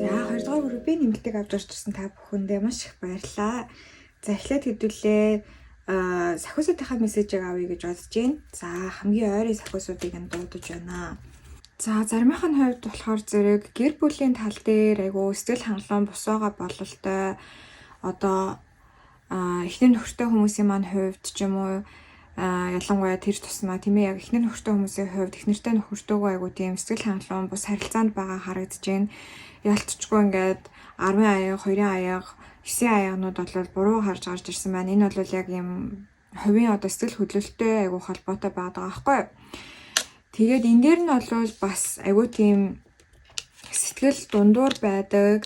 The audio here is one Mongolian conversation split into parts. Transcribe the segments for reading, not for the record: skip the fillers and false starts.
За 2 дугаар группийн нэмэлтийг авч орж ирсэн та бүхэндээ маш их баярлалаа. За эхлээд хэдүүлээ сахиусуудынхаа мессежийг авъя гэж бодож байна. За хамгийн ойрын сахиусуудыг нь дуудаж байна. За заримынх нь хувьд болохоор зэрэг гэр бүлийн тал дээр айгу сэтгэл хангалуун босоогоо бололтой одоо эхнэр нөхөртэй хүмүүсийн маань хувьд ч юм уу ялангуяа тэр тусмаа тийм ээ яг эхнэр нөхөртэй хүмүүсийн хувьд эхнэртэй нөхөртөөгөө айгу тийм сэтгэл хангалуун бус харилцаанд байгаа харагдаж байна. Ялцчгүй ингээд 10 аяга, 2 аяга, 9 аягнууд бол буруу гарч ирсэн байна. Энэ бол яг юм хувийн одоо сэтгэл хөдлөлттэй айгу холбоотой байгаа байхгүй юу? Тэгээд энэ дээр нь бол бас айгу тийм сэтгэл дундуур байдаг.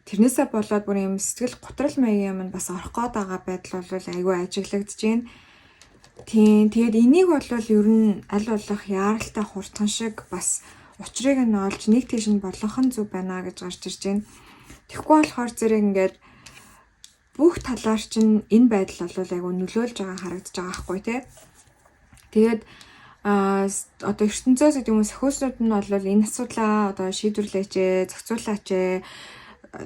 Тэрнээсээ болоод бүр юм сэтгэл готрол маягийн юм бас орох гээд байгаа байдал бол айгүй ажиглагдж байна. Тийм тэгээд энийг бол ер нь аль болох яаралтай хурдхан шиг бас учрыг нь олж нэг тийш нь болгох нь зүг байна гэж гарч ирж байна. Тэгэхгүй болохоор зэрэг ингээд бүх талаар чинь энэ байдал бол айгүй нөлөөлж байгаа харагдаж байгаа байхгүй тий. Тэгээд одоо ертөнцөөс гэдэг юм уу сахиуснууд нь бол энэ асуудлаа одоо шийдвэрлээч, зохицуулаач,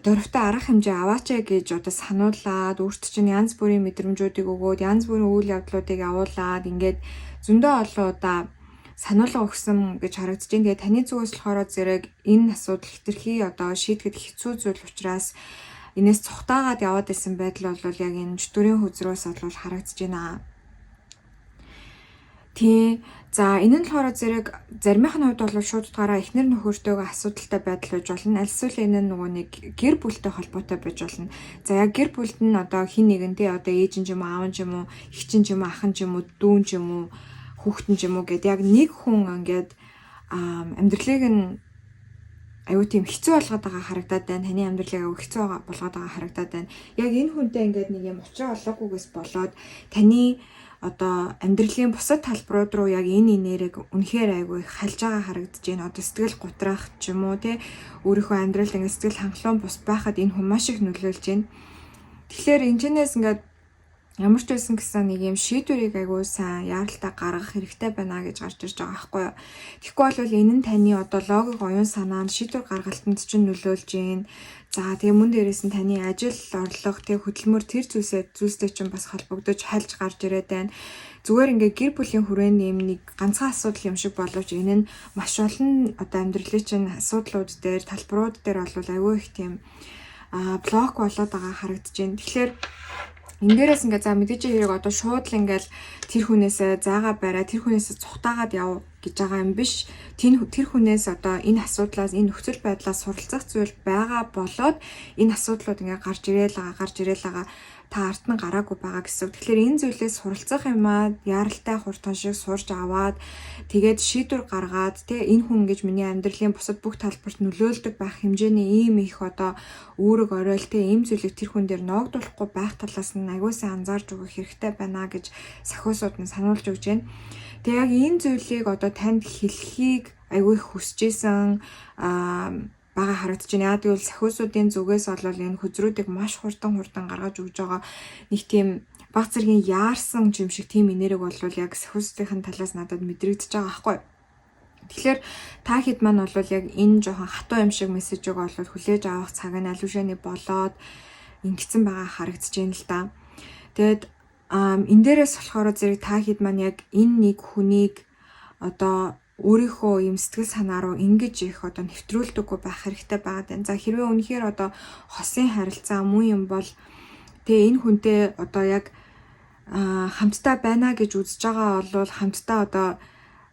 дөрвтэй арга хэмжээ аваач гэж одоо сануулад өөрт чинь янз бүрийн мэдрэмжүүдийг өгөөд янз бүрийн үйл явдлуудыг явуулаад ингээд зөндөө олон удаа сануулга өгсөн гэж харагдаж байна. Тэгээ таны зүгээс болохоор зэрэг энэ асуудал хэтэрхий одоо шийдэхэд хэцүү зүйл учраас энэс цухтаагаад яваад исэн байдал бол яг энэ чөтгөрийн хөзрөөс бол харагдаж байна. Тийм. За энэ нь болохоор зэрэг заримынх нь хувьд бол шууд утгаараа эхнэр нөхөртөөгөө асуудалтай байдал байж болно. Аль эсвэл энэ нөгөө нэг гэр бүлтэй холбоотой байж болно. За яг гэр бүлд нь одоо хин нэгэнтэй одоо ээж нь ч юм уу, аав нь ч юм уу, эх чинь ч юм уу, ах нь ч юм уу, дүү нь ч юм уу, хүүхэд нь ч юм уу гэд яг нэг хүн ингээд амьдралыг нь аюу тийм хэцүү болгоод байгаа харагдаад байна. Таны амьдралыг аюу хэцүү болгоод байгаа харагдаад байна. Яг энэ хүнтэй ингээд нэг юм учраа олоогүйгээс болоод таны одоо амьдралын бусад талбарууд руу яг энэ инээрийг үнэхээр айгүй халж байгаа харагдаж байна. Одоо сэтгэл гутраах ч юм уу те өөрийнхөө амьдралд ингээд сэтгэл хангалуун бус байхад энэ хүн маш их нөлөөлж байна. Тэгэхээр энэчнээс ингээд ямар ч байсан гэсэн нэг юм шийдвэрийг айгүй сайн яаралтай гаргах хэрэгтэй байна гэж гарч ирж байгаа байхгүй юу. Тэгэхгүй бол энэ нь таны одоо логик оюун санаанд шийдвэр гаргалтанд чинь нөлөөлж байна. За тэгээ мөн дээрээс нь таны ажил орлого тэг хөдөлмөр тэр зүйлстэй чинь бас холбогдож хальж гарч ирээд байна. Зүгээр ингээ гэр бүлийн хүрээний юм нэг ганцхан асуудал юм шиг боловч энэ нь маш олон одоо амьдралын чинь асуудлууд дээр талбарууд дээр бол аюу их тийм блок болоод байгаа харагдаж байна. Тэгэхээр энэ дээрээс ингээ за мэдээж хэрэг одоо шууд л ингээл тэр хүнээсээ заагаа бариа тэр хүнээсээ цухтаагаад яв гэж байгаа юм биш. Тэр хүнээс одоо энэ асуудлаас энэ нөхцөл байдлаас суралцах зүйл байгаа болоод энэ асуудлууд ингээ гарч ирээл байгаа та арт нь гараагүй байгаа гэсэн. Тэгэхээр энэ зүйлээс суралцах юмаа яаралтай хурдан шиг сурж аваад тэгээд шийдвэр гаргаад энэ хүн гэж миний амьдралын бусад бүх талбарт нөлөөлдөг байх хэмжээний ийм их одоо үүрэг оройл ийм зүйлийг тэр хүн дээр ноогдуулахгүй байх талаас нь аягүй анзаарч өгөх хэрэгтэй байна гэж сахиусууд нь сануулж өгч байна. Тэгээ яг энэ зүйлийг одоо танд хэлхийг аягүй хүсэжсэн бага харагдаж байна. Яг гэвэл сахиусуудын зүгээс бол энэ хөзрүүдийг маш хурдан гаргаж өгж байгаа нэг тийм баг зэргийн яарсан юм шиг тийм энерги бол яг сахиусуудын талаас надад мэдрэгдэж байгаа байхгүй. Тэгэхээр та хэд маань бол яг энэ жоохон хатуу юм шиг мессежийг бол хүлээж авах цаг нь алушааны болоод ингэсэн байгаа харагдаж байна л да. Тэгэд энэ дээрээс болохоор зэрэг та хэд маань яг энэ нэг хүнийг одоо өөрийнхөө юм сэтгэл санаа руу ингэж их одоо нэвтрүүлдэггүй байх хэрэгтэй байгаа даа. За хэрвээ үнэхээр одоо хосын харилцаа муу юм бол тэгээ энэ хүнтэй одоо яг хамтдаа байна гэж үзэж байгаа бол хамтдаа одоо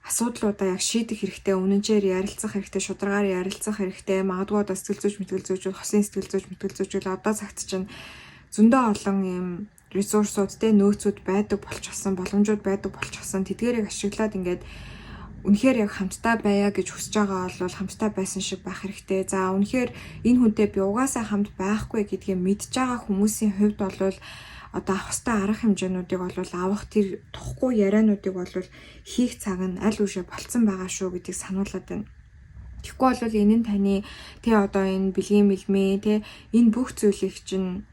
асуудлуудаа яг шийдэх хэрэгтэй, үнэнчээр ярилцах хэрэгтэй, шударгаар ярилцах хэрэгтэй. Магадгүй одоо сэтгэл зүйч, хосын сэтгэл зүйч одоо цагт чинь зөндөө олон юм ресурсууд нөөцүүд байдаг болчихсон, боломжууд байдаг болчихсон. Тэдгээрийг ашиглаад ингээд үнэхээр яг хамтдаа байя гэж хүсэж байгаа бол хамтдаа байсан шиг байх хэрэгтэй. За үнэхээр энэ хүнтэй би угаасаа хамт байхгүй гэдгийг мэдж байгаа хүмүүсийн хувьд бол одоо авах ёстой арга хэмжээнүүдийг бол авах тэр тухгүй яриануудыг бол хийх цаг нь аль үшээ болцсон байгаа шүү гэдгийг сануулад байна. Тэгэхгүй бол энэ нь таны одоо энэ бэлгийн мэлмээ энэ бүх зүйлийг чинь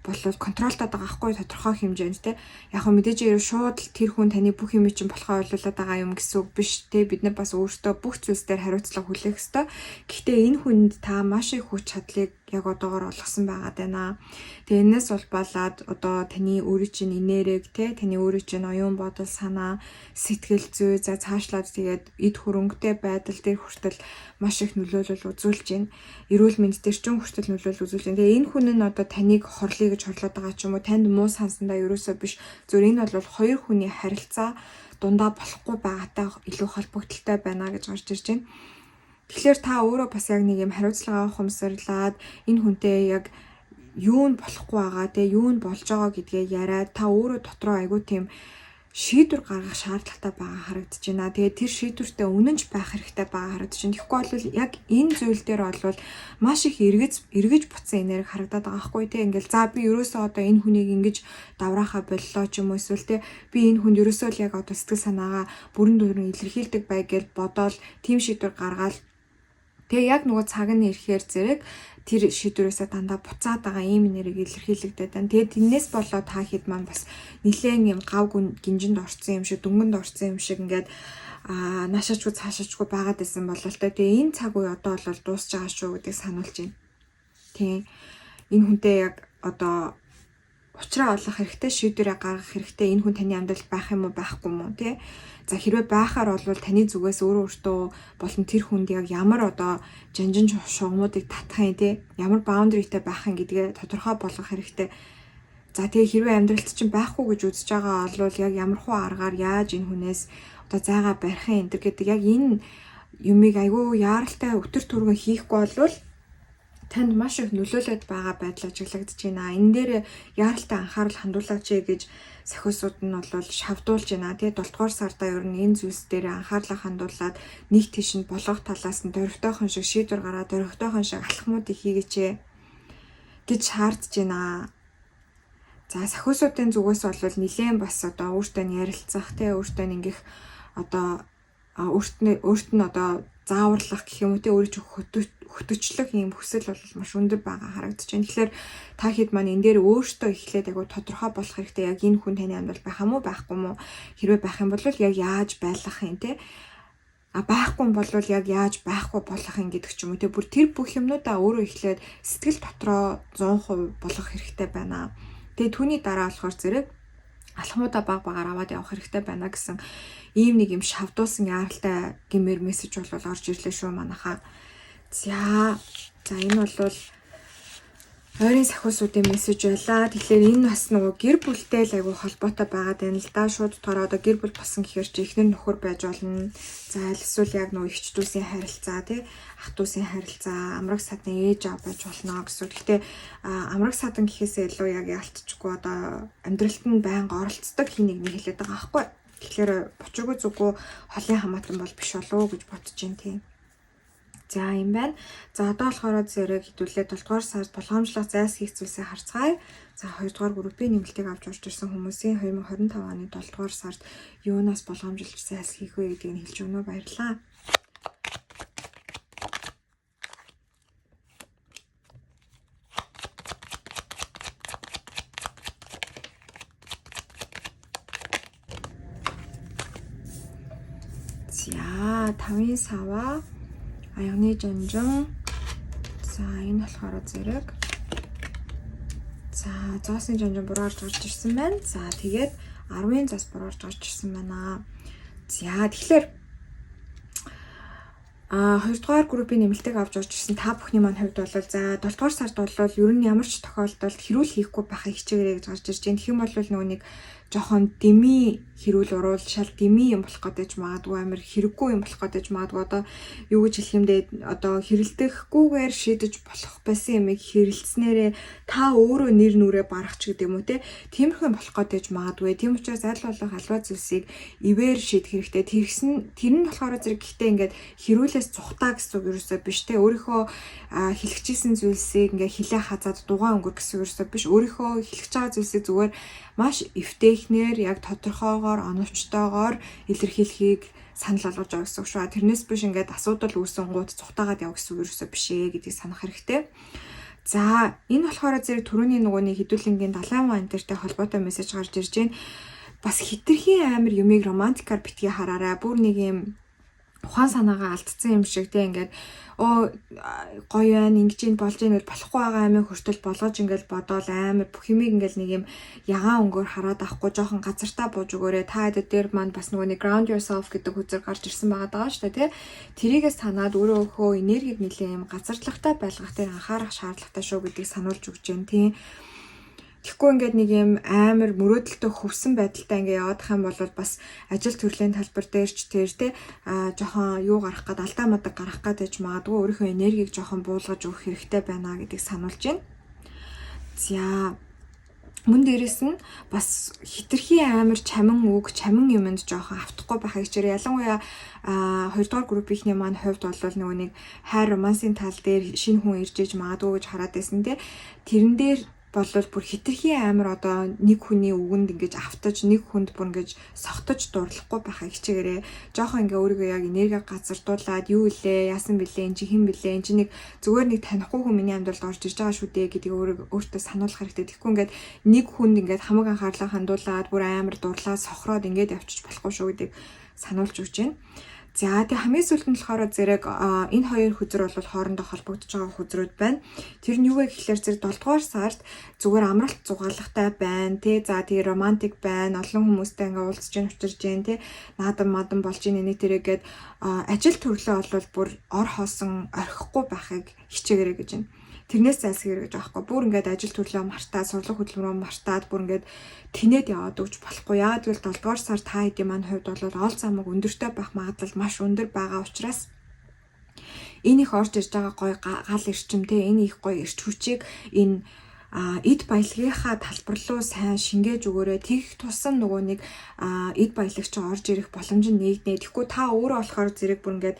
болол контролтод байгаа байхгүй тодорхой хэмжээнд те. Яг хөө мэдээж ярив шууд тэр хүн таны бүх юм чинь болохоо ойлуулад байгаа юм гэсэн үг биш те. Бид нар бас өөртөө бүх зүйлсээр хариуцлага хүлээх ёстой. Гэхдээ энэ хүнд та маш их хүч чадлыг яг одоогоор олгосон байгаад байна. Тэгээ энэс болболоод одоо таны өөрийн чинь инерэг те таны өөрийн чинь оюун бодол санаа сэтгэл зүй за цаашлаад тэгээд эд хөрөнгөтэй байдал дээр хүртэл маш их нөлөөлөл үзүүлж байна. Эрүүл мэнд дээр ч хүртэл нөлөөлөл үзүүлж байна. Тэгээ энэ хүн нь одоо таныг хорлоё гэж хорлоод байгаа ч юм уу танд муу сансандаа ерөөсөө биш. Зөв энэ бол хоёр хүний харилцаа дундаа болохгүй байгаатай илүү холбогдолтой байна гэж гарч ирж байна. Тэгэхээр та өөрөө бас яг нэг юм хариуцлага ухамсарлаад энэ хүнтэй яг юу нь болохгүй байгаа те юу нь болж байгаа гэдгээ яриад та өөрөө дотроо айгүй тийм шийдвэр гаргах шаардлагатай байгаа харагдаж байна. Тэгээ тэр шийдвэртээ үнэнч байх хэрэгтэй байгаа харагдаж байна. Тэгэхгүй бол яг энэ зүйл дээр бол маш их эргэж буцсан энерги харагдаад байгаа байхгүй те. Ингээл за би ерөөсөө одоо энэ хүнийг ингэж давраахаа боллоо ч юм уу эсвэл те би энэ хүнд ерөөсөө л яг одоо сэтгэл санаагаа бүрэн дүүрэн илэрхийлдэг бай гэж бодоол тийм шийдвэр гаргаад тэгээ яг нөгөө цаг нь ирэхээр зэрэг тэр шийдвэрээсээ дандаа буцаад байгаа ийм нэрийг илэрхийлэгдээд байна. Тэгээд тэрнээс болоод та хэд маань бас нэлээд юм гав гинжинд орцсон юм шиг, дүнганд орцсон юм шиг ингээд наашаачгүй цаашаачгүй байгаад байсан болол та. Тэгээ энэ цаг үе одоо бол дуусч байгаа шүү гэдгийг сануулж байна. Тийм. Энэ хүнтэй яг одоо учраа олох хэрэгтэй, шийдвэрээ гаргах хэрэгтэй. Энэ хүн таны амьдралд байх юм уу, байхгүй юм уу, тий? За хэрвээ байхаар бол таны зүгээс өөртөө болон тэр хүнд яг ямар одоо жанжин шугамуудыг татах юм те ямар баундаритай байх юм гэдгээ тодорхой болгох хэрэгтэй. За тэгээ хэрвээ амьдралд чинь байхгүй гэж үзэж байгаа бол яг ямархуу аргаар яаж энэ хүнээс одоо зайгаа барих юм гэдэг яг энэ юмыг айгүй яаралтай өтөр түргэн хийхгүй бол танд маш их нөлөөлөд байгаа байдал ажиглагдаж байна. Энэ дээр яаралтай анхаарал хандуулаач гэж сахиусууд нь бол шавдуулж байна. Тэгээ 7 дугаар сарда ер нь энэ зүйлс дээр анхаарлаа хандуулад нэг тийш нь болгох талаас нь дөрвтойхон шиг шийдвэр гаргаад дөрвтойхон шиг алхмуудыг хийгээч гэж шаардж байна. За сахиусуудын зүгээс бол нэлээд бас одоо өөртөө нь ярилцах те өөртөө нь ингэх одоо өөрт нь одоо зааварлах гэх юм уу те өөрөө хөтөчлөх юм хүсэл бол маш өндөр байгаа харагдаж байна. Тэгэхээр та хэд маань энэ дээр өөртөө эхлээд агай тодорхой болох хэрэгтэй. Яг энэ хүн таны амьдрал байх юм уу байхгүй юм уу? Хэрвээ байх юм бол яг яаж байлгах юм те? Байхгүй юм бол яг яаж байхгүй болох юм гэдэг ч юм уу те. Бүр тэр бүх юмнуудаа өөрөө эхлээд сэтгэл дотроо 100% болгох хэрэгтэй байна. Тэгээ түүний дараа болохоор зэрэг алхмуудаа баг багаар аваад явах хэрэгтэй байна гэсэн ийм нэг юм шавдуулсан яаралтай гэмээр мессеж бол орж ирлээ шүү манайхаа. За энэ бол ойрын сахиусуудын мессеж байлаа. Тэгэхээр энэ бас нөгөө гэр бүлтэй л айгүй холбоотой байгаад байна л да. Шууд утгаараа одоо гэр бүл болсон гэхээр чи эхнэр нөхөр байж болно. За эсвэл яг нөгөө эгч дүүсийн харилцаа тий ах дүүсийн харилцаа амраг садан ээж аав байж болно гэсэн. Гэхдээ амраг садан гэхээсээ илүү яг ялцчихгүй одоо амьдралд нь байнга оролцдог хин нэг хэлээд байгаа байхгүй. Тэгэхээр бочиргүй зүггүй холын хамаатан бол биш болов гэж бодож байна тийм. За юм байна. За одоо болохоор зэрэг хэдүүлээ 7 дугаар сард болгоомжлох зайлс хийх зүйлсээ харцгаая. За 2 дугаар группийн нэмэлтийг авч орж ирсэн хүмүүсийн 2025 оны 7 дугаар сард юунаас болгоомжилж зайлс хийх вэ гэдгийг хэлж өгнө баярлалаа. За 5-ын сава аягны жанжин. За энэ болохоор зэрэг. За зоосын жанжин буруу орж ирсэн байна. За тэгээд 10-ын зас буруу орж ирсэн байна. За тэгэхээр 2 дугаар группийн нэмэлтийг авч орж ирсэн та бүхний маань хувьд бол за 7 дугаар сард бол ер нь ямар ч тохиолдолд хэрүүл хийхгүй байхыг хичээгээрэй гэж гарч ирж байна. Тэгэх юм бол нөгөө нэг жоохон деми хэрүүл уруул шал деми юм болох гэдэг ч магадгүй амир хэрэггүй юм болох гэдэг ч магадгүй одоо юу гэж хэлэх юм бэ одоо хэрэлдэхгүйгээр шийдэж болох байсан юмыг хэрэлцснээрээ та өөрөө нэр нүрээ барах ч гэдэг юм уу те тиймэрхүү болох гэдэг ч магадгүй. Тийм учраас аль болох альва зүйлсийг ивэр шийдэх хэрэгтэй. Тэр нь болохоор зэрэг гэхдээ ингээд хэрүүлээс цухтаа гэсэн үг ерөөсөө биш те өөрийнхөө хэлчихсэн зүйлсийг ингээ хилээ хазаад дугаан өнгөр гэсэн ерөөсөө биш өөрийнхөө хэлж байгаа зүйлсийг зүгээр маш эвтэйхнэр яг тодорхойгоор оновчтойгоор илэрхийлэхийг санал болгож байгаа гэсэн үг шүү. Тэрнээс биш ингээд асуудал үүсэнгууд цухтаагаад яв гэсэн үг ерөөсөө биш ээ гэдгийг санах хэрэгтэй. За энэ болохоор зэрэг түрүүний нөгөөний хэдүүлэнгийн 78 энтертэй холбоотой мессеж гарч ирж байна. Бас хитрхийн амар юмыг романтикаар битгий хараарай. Бүр нэг юм ухаан санаагаа алдсан юм шиг те ингээд гоё байна ингэж ин болж ийн гэж болохгүй байгаа амийн хүртэл болгож ингээд бодоол амар бүх юмыг ингээд нэг юм ягаан өнгөөр хараад авахгүй жоохон газартаа бууж өгөөрэй. Та хэд дээр маань бас нөгөө нэг ground yourself гэдэг хүзэр гарч ирсэн байгаа даа шүү дээ те. Тэрийгээс танаад өөрөө энергиг нэлээ юм газартлагтай байлгах дээр анхаарах шаардлагатай шүү гэдгийг сануулж өгч जैन тийм. Тэгэхгүй ингээд нэг юм амар мөрөөдөлтөй хөвсөн байдалтай ингээд яваадах юм бол бас ажил төрлийн талбар дээр ч тэр те жоохон юу гарах гээд алдаа мадаг гарах гээд байж магадгүй өөрийнхөө энергийг жоохон буулгаж өгөх хэрэгтэй байна гэдгийг сануулж байна. За мөн дээрэс нь бас хитрхийн амар чамин үг, чамин юмд жоохон автахгүй байх хичээр ялангуяа 2 дугаар группийнхний маань хувьд бол нөгөө нэг хайр романсын тал дээр шинэ хүн ирж иж магадгүй гэж хараад байсан те. Тэрэн дээр болвол бүр хитрхийн амар одоо нэг хүний үгэнд ингэж автаж нэг хүнд бүр ингэж согтож дурлахгүй байхаа хичээгээрээ жоохон ингээ өөрийгөө яг энерги газардуулаад юу илээ яасан бэлээ энэ чи хэн бэлээ энэ чи нэг зүгээр нэг танихгүй хүн миний амьдралд орж ирж байгаа шүү дээ гэдгийг өөртөө сануулах хэрэгтэй. Тэгэхгүй ингээд нэг хүнд ингээд хамаг анхаарлаа хандуулаад бүр амар дурлаад сохроод ингээд явчих болохгүй шүү гэдгийг сануулж өгч байна. За тэгээ хамгийн сүүлд нь болохоор зэрэг энэ хоёр хүзэр бол хоорондоо холбогдож байгаа хүзрүүд байна. Тэр нь юу вэ гэхлээр зэрэг 7 дугаар сард зүгээр амралт зугаалгатай байна тий. За тэгээ романтик байна. Олон хүмүүстэй ингээ уулзж гин учирж гин тий. Наадан мадан болж гин эний тэрэгээд ажил төрлөө бол бүр ор хоосон орхихгүй байхыг хичээгээрэй гэж байна. Тэрнээс зайлсхийрэй гэж аахгүй. Бүр ингээд ажил төрлөө мартаад, сурлаг хөдөлмөрөө мартаад бүр ингээд тэнэд яваад өгч болохгүй. Яагаад гэвэл 7 дугаар сар та хэдийн маань хувьд бол ол замаг өндөртэй байх магадлал маш өндөр байгаа учраас энэ их орж ирж байгаа гой гал эрчимтэй энэ их гой эрч хүчийг энэ эд баялагынхаа талбар руу сайн шингээж өгөөрэй. Тэгэх тусам нөгөө нэг эд баялагч орж ирэх боломж нь нэгнэ. Тэгэхгүй та өөрөө болохоор зэрэг бүр ингээд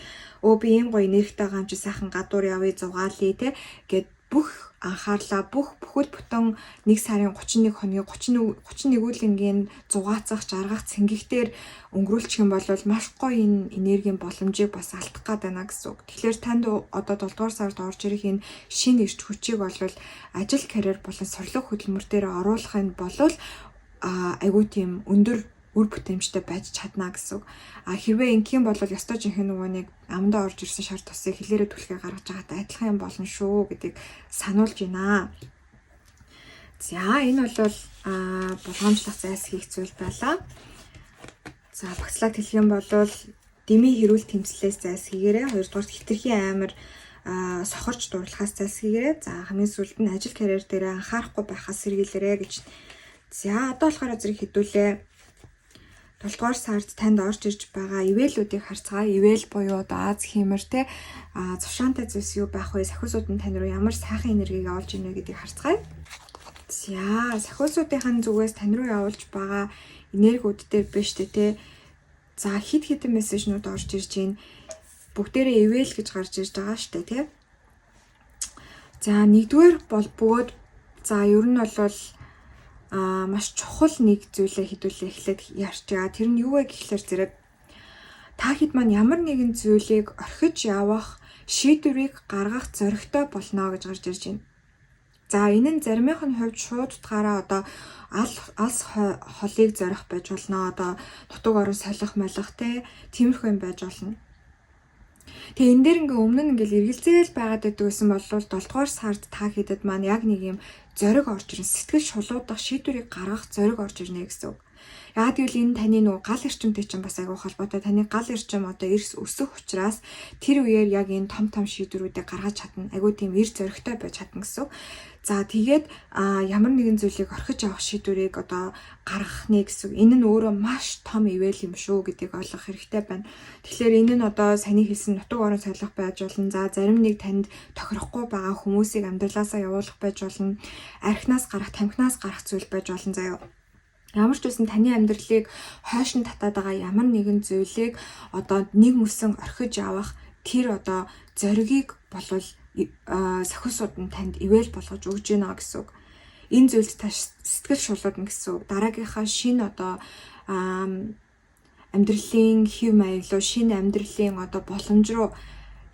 би ийм гоё энергитэй гам чи сайхан гадуур явъя зугаалъя те гэд бүх анхаарлаа бүхэл бүтэн 1 сарын 31 хоногийн 31 үлэнгийн зугаацах, жаргах цэнгэгтэр өнгөрүүлчих юм бол маш гоё энэ энергийн боломжийг бас алдах гээд байна гэсэн үг. Тэгэхээр танд одоо 7 дугаар сард орж ирэх энэ шинэ эрч хүчийг бол ажил карьер болон сурлаг хөдөлмөр дээр оруулах нь бол айгүй тийм өндөр үр бүтээмжтэй байж чадна гэсэн үг. Хэрвээ ингийн бол ёстой жинхэнэ нөгөө нэг амдаа орж ирсэн шар тусыг хилээрээ түлхээ гаргаж байгаатай адилхан юм болно шүү гэдгийг сануулж байна. За энэ бол болгоомжлох зайлсхийх зүйл байлаа. За багцлаад хэлэх юм бол дэмий хэрүүл тэмцлээс зайлсхийгээрэй. 2 дугаар хитрхийн амар сохорч дурлахаас зайлсхийгээрэй. За хамгийн сүүлд нь ажил карьер дээр анхаарахгүй байхаас сэргийлээрэй гэж. За одоо болохоор зэрэг хэдүүлээ 7 дугаар сард танд орж ирж байгаа ивэлүүдийг харцгаа. Ивэл буюу одоо Аз хэмэр те цушаантай зүйлс юу байх вэ? Сахиусууд нь тань руу ямар сайхан энергийг явуулж ийнэ гэдгийг харцгаая. За сахиусуудынхаа зүгээс тань руу явуулж байгаа энергиуд дээр биш те. За хид хідэн мессежнүүд орж ирж байна. Бүгдээрээ ивэл гэж гарч ирж байгаа штэ те. За нэгдүгээр бол бөгөөд за ер нь бол маш чухал нэг зүйлээ хэдүүлээ эхлээд ярьж байгаа. Тэр нь юу вэ гэхлээр зэрэг та хэд маань ямар нэгэн зүйлийг орхиж явах шийдвэрийг гаргах зоригтой болно гэж гарч ирж байна. За энэ нь заримынх нь хувьд шууд утгаараа одоо алс холыг зорих байж болно. Одоо нутаг орон солих молих тиймэрхүү юм байж болно. Тэгээ энэ дээр ингээ өмнө нь ингээл эргэлзээл байгаад байдгүйсэн бол 7 дугаар сард та хэдэд маань яг нэг юм зориг орж ирнэ. Сэтгэл шулуудах шийдвэрийг гаргах зориг орж ирнэ гэсэн үг. Яагаад гэвэл энэ таны нөгөө гал эрчимтэй чинь бас айгүй холбоотой. Таны гал эрчим одоо эрс өсөх учраас тэр үеэр яг энэ том шийдвэрүүдийг гаргаж чадна. Айгүй тийм эр зоригтой байж чадна гэсэн үг. За тэгээд ямар нэгэн зүйлийг орхиж авах шийдвэрийг одоо гаргах нэ гэсэн. Энэ нь өөрөө маш том ивэл юм шүү гэдгийг ойлгох хэрэгтэй байна. Тэгэхээр энэ нь одоо саний хэлсэн нутаг орон солих байж болно. За зарим нэг танд тохирохгүй байгаа хүмүүсийг амьдралаасаа явуулах байж болно. Архинаас гарах, тамхинаас гарах зүйл байж болно заяа. Ямар ч үсэн таны амьдралыг хойшин татаад байгаа ямар нэгэн зүйлийг одоо нэг мөсөн орхиж авах тэр одоо зоригийг болвол сахиусууд нь танд ивэл болгож өгж гинэ гэсэн үг. Энэ зүйлд та сэтгэл шулуудна гэсэн үг. Дараагийнхаа шинэ одоо амьдралын хэв маяг руу шинэ амьдралын одоо боломж руу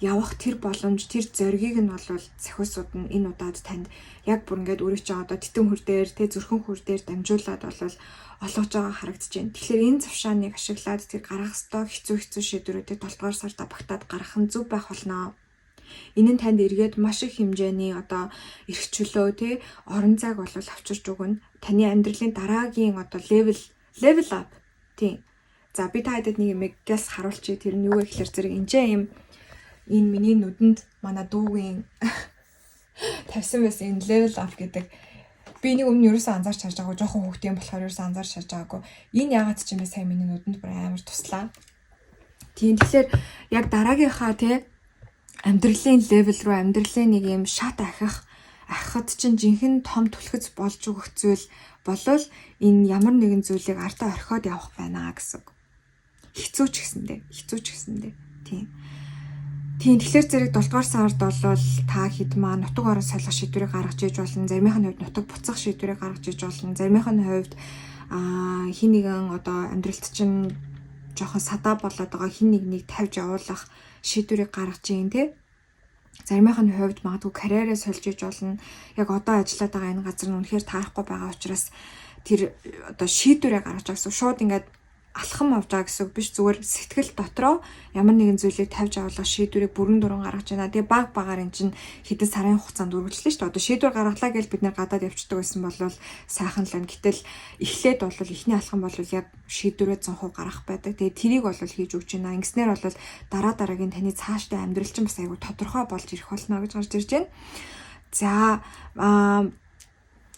явах тэр боломж, тэр зоригийг нь бол зохиосууд нь энэ удаад танд яг бүр ингээд өөрөө чи одоо титэн хөр дээр, зүрхэн хөр дээр дамжуулаад бол олгож байгаа харагдаж байна. Тэгэхээр энэ завшааныг ашиглаад тэр гаргах ёстой хэцүү шийдвэрүүдийг 7 дугаар сарда багтаад гаргах нь зөв байх болно. Энэ нь танд эргээд маш их хэмжээний одоо эрх чөлөө орон зайг бол авчирч өгнө. Таны амьдралын дараагийн одоо level up тийм. За би та хэдэд нэг юм гялс харуулчих. Тэр нь юу вэ гэхээр зэрэг энэ миний нүдэнд манай дуугийн тавьсан байсан энэ level up гэдэг би нэг өмнө ерөөсөө анзаарч харж байгаагүй, жоохон хүүхдийн болохоор ерөөсөө анзаарч харж байгаагүй. Энэ яагаад ч юм бэ сайн миний нүдэнд бүр амар туслаа. Тийм тэгэхээр яг дараагийнхаа амьдралын левел рүү амьдралын нэг юм шат ахихад чинь жинхэнэ том түлхэц болж өгөх зүйл болвол энэ ямар нэгэн зүйлийг артаа орхиод явах байна гэсэн. Хэцүү ч гэсэндээ. Тийм. Тэгэхээр зэрэг 7 дугаар сард бол та хэд маань нутаг орон солих шийдвэрийг гаргаж иж болно. Заримынх нь хувьд нутаг буцах шийдвэрийг гаргаж иж болно. Заримынх нь хувьд хин нэгэн одоо амьдралт чинь жоохон садаа болоод байгаа хин нэгнийг тавьж явуулах шийдвэрийг гаргаж ийн Заримынх нь хувьд магадгүй карьераа сольж иж болно. Яг одоо ажиллаад байгаа энэ газар нь үнэхээр таарахгүй байгаа учраас тэр одоо шийдвэрээ гаргаж байгаа гэсэн. Шууд ингээд алхам авч байгаа гэсэн биш, зүгээр сэтгэл дотроо ямар нэгэн зүйлийг тавьж авах шийдвэрийг бүрэн дуран гаргаж байна. Тэгээ багаар эн чинь хэдэн сарын хугацаанд үргэлжлэн шүү дээ. Одоо шийдвэр гаргалаа гэж бид нэр гадаад явчихдаг байсан бол сайхан л байна. Гэтэл эхлээд бол эхний алхам бол яг шийдвэрээ 100% гаргах байдаг. Тэгээ тэрийг бол хийж өгч байна. Ингэснээр бол дараагийн таны цаашдаа амьдрал чинь бас айгүй тодорхой болж ирэх болно гэж гарч ирж байна. За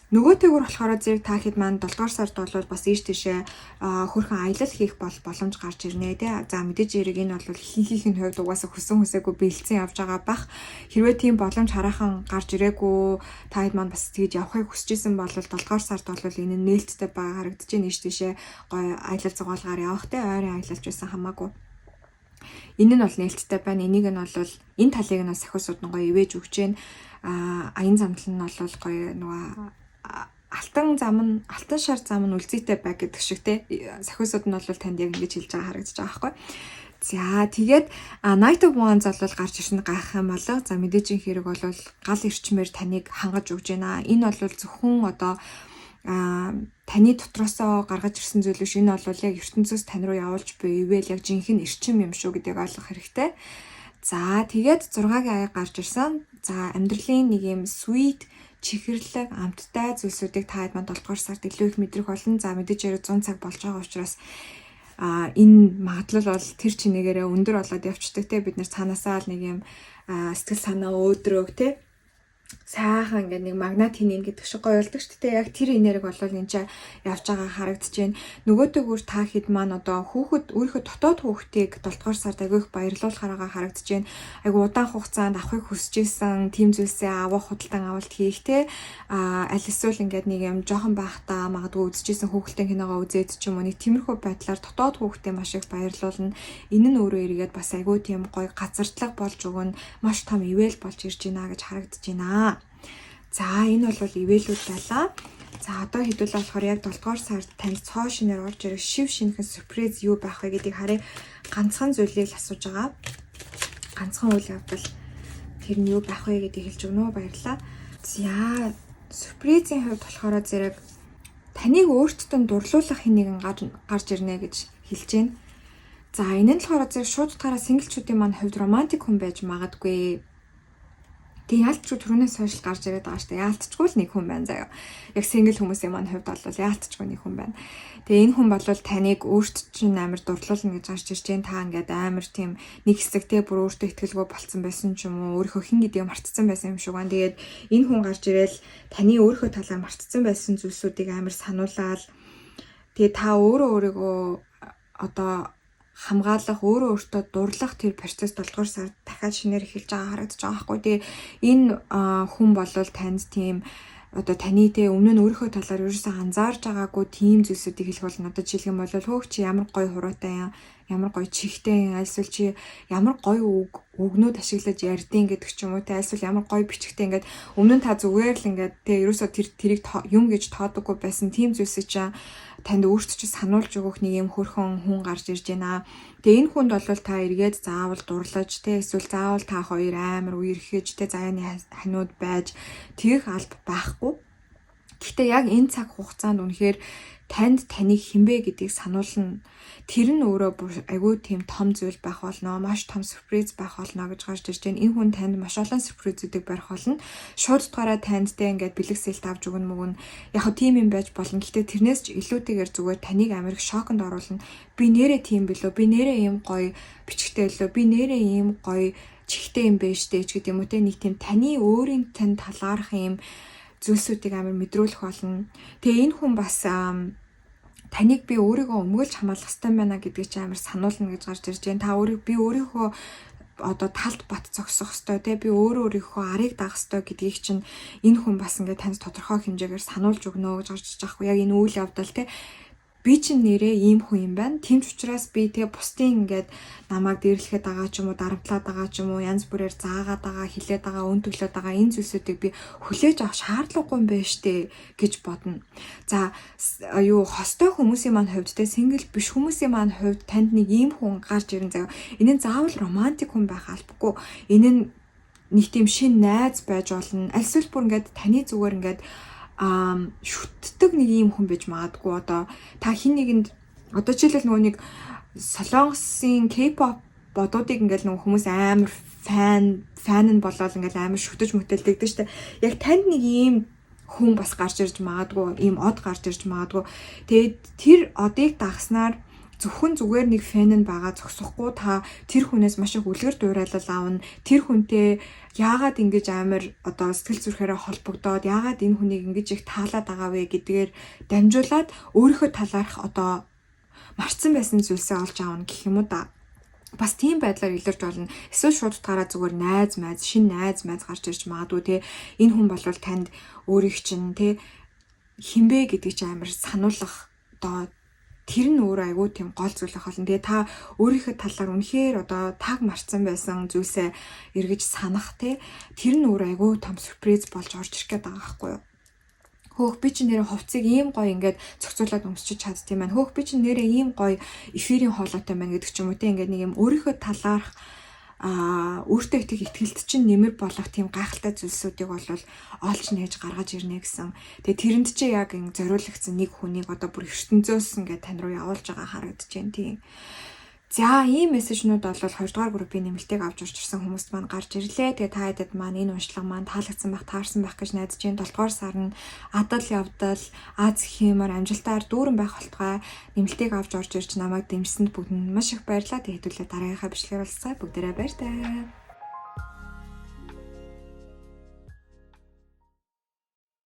нөгөөтэйгөр болохоор зэрэг та хэд маань 7 дугаар сард бол бас ийш тийшээ хөрхэн аялал хийх боломж гарч ирнэ За мэдээж эрэг энэ бол ихэнх нь хувьд угаасаа хүсээгүй бэлдсэн явж байгаа бах. Хэрвээ тийм боломж хараахан гарч ирээгүй та хэд маань бас тэгж явахыг хүсэж исэн бол 7 дугаар сард бол энэ нээлттэй байгаа харагдаж байна ийш тийшээ гоё аялал зугаалгаар явах ойрын аялалч байсан хамаагүй. Энэ нь бол нээлттэй байна. Энийг нь бол энэ талыг нь сахиусууд нь гоё ивэж өгч जैन. Аян замтал нь бол гоё нөгөө алтан шар зам нь үлзийтэй бай гэдэг шиг сахиусууд нь бол танд яг ингэж хэлж байгаа харагдаж байгаа байхгүй. За тэгээд Night of Wands бол гарч ирсэн гайхах юм болоо. За мэдээж хэрэг бол гал эрчмээр таныг хангаж өгж байна. Энэ бол зөвхөн одоо таны дотроосоо гаргаж ирсэн зүйл биш. Энэ бол яг ертөнцөөс тань руу явуулж буй ивэл яг жинхэнэ эрчим юм шүү гэдгийг ойлгох хэрэгтэй. За тэгээд 6-гийн аяг гарч ирсэн. За амьдралын нэг юм sweet чихэрлэг амттай зүйлсүүдийг та хэд маань 7 дугаар сард илүү их мэдрэх болно. За мэдээж хэрэг 100 цаг болж байгаа учраас энэ магадлал бол тэр чинээгээрээ өндөр болоод явцдаг бид нэр цаанаасаа л нэг юм сэтгэл санаа өөдрөг сайхан ингээд нэг магнат хийнэ гэдэг шиг гоё болдог шүү дээ. Яг тэр энерги бол энэ ч явж байгаа харагдаж байна. Нөгөөтэйгүр та хэд маань одоо өөрийнхөө дотоод хүүхдийг 7 дугаар сард агиох баярлуулахаараа харагдаж байна. Айгу удаан хугацаанд авахыг хүсэж исэн тийм зүйлсээ авах худалдан авалт хийх аль эсвэл ингээд нэг юм жоохон байхдаа магадгүй үзчихсэн хүүхэлдэйн киногоо үзээд ч юм уу нэг тиймэрхүү байдлаар дотоод хүүхдээ маш их баярлуулна. Энэ нь өөрөө эргээд бас айгу тийм гоё газартлаг болж өгнө. Маш том ивэл болж ирж байна гэж харагдаж байна. За энэ бол ивэлүүд байлаа. За одоо хэдүүл болохоор яг 7 дугаар сард танд цоо шинээр орж ирэх шив шинхэн сюрприз юу байх вэ гэдгийг харъя. Ганцхан зүйлийг л асууж байгаа. Ганцхан үйл явдал тэр нь юу байх вэ гэдгийг хэлж өгнө. Баярлалаа. За сюрпризийн хувьд болохоор зэрэг таныг өөртөө дурлуулах хин нэгэн гарч ирнэ гэж хэлж байна. За энэ нь болохоор зэрэг шууд утгаараа синглчүүдийн маань хувьд романтик хүн байж магадгүй. Тэг яалтчгүй түрүүнээс хойш гарч ирээд байгаа шүү дээ. Яалтчгүй л нэг хүн байна заяа. Яг сингл хүмүүсийн маань хувьд бол яалтчгүй нэг хүн байна. Тэгээ энэ хүн бол таныг өөрт чинь амар дурлуулна гэж гарч ирж байна. Та ингээд амар тийм нэг хэсэгтээ бүр өөртөө ихтгэлгүй болцсон байсан ч юм уу, өөрийнхөө хин гэдгийг мартцсан байсан юм шиг байна. Тэгээд энэ хүн гарч ирээл таны өөрийнхөө талаа мартцсан байсан зүйлсүүдийг амар сануулаад тэгээ та өөрийгөө одоо хамгаалах өөртөө дурлах тэр процесс 7 дугаар сард дахиад шинээр эхэлж байгаа харагдаж байгаа байхгүй. Тэгээ энэ хүн болвол танд тийм одоо таны өмнө нь өөрийнхөө талаар ерөөсөө анзаарж байгаагүй тийм зүйлсүүдийг хэлэх болно. Одоо жишээлх юм бол хөөх чи ямар гоё хуруутай юм, ямар гоё чихтэй юм, альсвал чи ямар гоё үгнүүд ашиглаж ярьдیں гэдэг ч юм уу те, альсвал ямар гоё бичгтэй ингээд өмнө нь та зүгээр л ингээд те ерөөсөө тэрийг юм гэж тоодоггүй байсан тийм зүйлсээ чи танд өөртөө ч сануулж өгөх нэг юм хөрхөн хүн гарч ирж байна. Тэгээ энэ хүнд бол та эргээд заавал дурлаж те эсвэл заавал та хоёр амар үерхэж те заяаны ханиуд байж тэгэх алба байхгүй. Гэхдээ яг энэ цаг хугацаанд үнэхээр танд таныг хинбэ гэдгийг сануулна. Тэр нь өөрөө айгүй тийм том зүйл байх болно. Маш том сюрприз байх болно гэж гарч ирж байна. Энэ хүн танд маш олон сюрпризүүдийг барих болно. Шууд утгаараа тандтай ингээд бэлгэсэлт авч өгнө мөгөн. Яг хөө тийм юм байж болно. Гэхдээ тэрнээс ч илүүтэйгээр зүгээр таныг амар их шоконд оруулна. Би нэрээ тийм билүү? Би нэрээ ийм гоё бичгтэй билүү? Би нэрээ ийм гоё чихтэй юм бэ штэ ч гэдэг юм уу те, нэг тийм таны өөрийн тань талаарх юм зүйлсүүдийг амар мэдрүүлэх болно. Тэгээ энэ хүн бас таныг би өөрийгөө өмгөөлж хамгаалах хэрэгтэй байна гэдгийг чи амар сануулна гэж гарч ирж байна. Та би өөрийнхөө одоо талд бат зогсох хэрэгтэй те, би өөрийнхөө арыг даах хэрэгтэй гэдгийг чинь энэ хүн бас ингээд танд тодорхой хэмжээгээр сануулж өгнө гэж гарч ирж байгаа хгүй. Яг энэ үйл явдал те, би чинь нэрээ ийм хүн юм байна. Тийм ч учраас би тэгээ бусдын ингээд намайг дээрлэхэд байгаа ч юм уу, дарамтлаад байгаа ч юм уу, янз бүрээр заагаад байгаа, хилээд байгаа, өн төглөөд байгаа энэ зүйлсүүдийг би хүлээж авах шаардлагагүй юм байна штэ гэж бодно. За хостой хүмүүсийн маань хувьд те, сингл биш хүмүүсийн маань хувьд танд нэг ийм хүн гарч ирэн заяа. Энэ нь заавал романтик хүн байх албагүй. Энэ нь нэг тийм шин найз байж болно. Аль эсвэл бүр ингээд таны зүгээр ингээд шүтдэг нэг юм хүн байж магадгүй. Одоо та хин нэгэнд одоо жишээлбэл нөгөө нэг солонгосын K-pop бодуудыг ингээл нөгөө хүмүүс амар фан нь болоод ингээл амар шүтэж мөтэлдэгдэг штэ. Яг танд нэг ийм хүн бас гарч ирж магадгүй, ийм од гарч ирж магадгүй. Тэгээд тэр одыг дагснаар зөвхөн зүгээр нэг фэн нь байгаа зогсохгүй, та тэр хүнээс маш их үлгэр дуурайлал аавна. Тэр хүнтэй яагаад ингэж амар одоо сэтгэл зүрхээрээ холбогдоод яагаад энэ хүнийг ингэж их таалаад байгаа вэ гэдгээр дамжуулаад өөрийнхөө талаарх одоо марцсан байсан зүйлсээ олж аавна гэх юм уу да. Бас тийм байдлаар илэрч болно. Эсвэл шууд утгаараа зүгээр шинэ найз гарч ирж магадгүй те. Энэ хүн бол танд өөрийг чинь те хинбэ гэдгийг чи амар сануулах одоо тэр нь өөрөө айгүй тийм гол зүйл байх болно. Тэгээ та өөрийнхөө талаар үнэхээр одоо таг марцсан байсан зүйлсээ эргэж санах те, тэр нь өөрөө айгүй том сюрприз болж орж ирэх гээд байгаа байхгүй юу? Хөөх би чинь нэрээ хувцсыг ийм гоё ингээд зохицуулаад өмсчиж чаддсан юм байна. Хөөх би чинь нэрээ ийм гоё эфирийн хоолойтой байна гэдэг ч юм уу те, ингээд нэг юм өөрийнхөө талаарх өөртөө их ихтгэлт чинь нэмэр болох тийм гайхалтай зүйлсүүдийг бол олж нээж гаргаж ирнэ гэсэн. Тэгээ тэрэнд чи яг ин зориулагдсан нэг хүнийг одоо бүр ертөнцөөс ингээд тань руу явуулж байгаа харагдаж байна тийм. За ийм мессежнүүд бол 2 дугаар группийн нэмэлтийг авч урьдчилсан хүмүүст маань гарч ирлээ. Тэгээ та хэдэд маань энэ уншлага маань таалагдсан байх, таарсан байх гэж найдаж байна. 7 дугаар сар нь адал явдал, аз хиймээр амжилтаар дүүрэн байх болтугай нэмэлтийг авч орж ирж намайг дэмжсэнд бүгдэнд маш их баярлалаа. Тэгээ хэдүүлээ дараагийнхаа бичлэгээр уулзцай. Бүгдээрээ баяр таа.